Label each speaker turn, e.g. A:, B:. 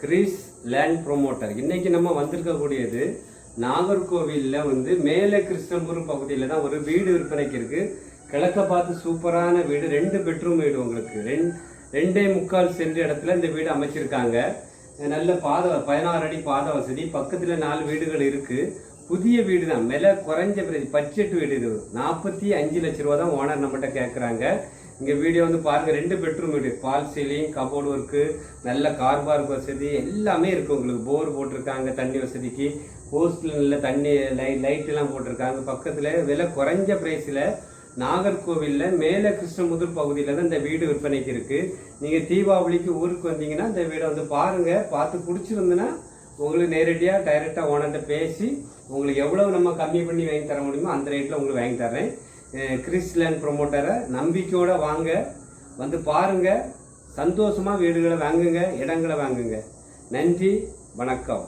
A: Chris land promoter. இன்னைக்கு நம்ம வந்திருக்கக்கூடியது நாகர்கோவிலில் வந்து மேலே கிருஷ்ணபுரம் பகுதியில் தான் ஒரு வீடு விற்பனைக்கு இருக்கு. கிழக்க பார்த்து சூப்பரான வீடு, 2 பெட்ரூம் வீடு. உங்களுக்கு 2.25 சென்ட் இடத்துல இந்த வீடு அமைச்சிருக்காங்க. நல்ல 16 அடி பாத வசதி, பக்கத்தில் 4 வீடுகள் இருக்கு. புதிய வீடு தான், விலை குறைஞ்ச பட்ஜெட் வீடு. இது 45 லட்ச ரூபா தான் ஓனர் நம்மகிட்ட கேட்குறாங்க. இங்கே வீடியோ வந்து பாருங்கள், 2 பெட்ரூம் வீடு, பால் சீலிங், கபோர்டு ஒர்க்கு, நல்ல கார் பார்க் வசதி எல்லாமே இருக்குது. உங்களுக்கு போர் போட்டிருக்காங்க தண்ணி வசதிக்கு, போஸ்டில் நல்ல தண்ணி லைட்டெல்லாம் போட்டிருக்காங்க. பக்கத்தில் விலை குறைஞ்ச ப்ரைஸில் நாகர்கோவிலில் மேலே கிருஷ்ணமுதூர் பகுதியில் தான் இந்த வீடு விற்பனைக்கு இருக்குது. நீங்கள் தீபாவளிக்கு ஊருக்கு வந்தீங்கன்னா இந்த வீடை வந்து பாருங்கள். பார்த்து பிடிச்சிருந்துன்னா உங்களுக்கு நேரடியாக டைரெக்டாக ஓனர்கிட்ட பேசி உங்களுக்கு எவ்வளவு நம்ம கம்மி பண்ணி வாங்கி தர முடியுமோ அந்த ரேட்டில் உங்களுக்கு வாங்கி தர்றேன். கிறிஸ் லேண்ட் ப்ரொமோட்டரை நம்பிக்கையோடு வாங்க, வந்து பாருங்கள், சந்தோஷமாக வீடுகளை வாங்குங்க, இடங்களை வாங்குங்க. நன்றி, வணக்கம்.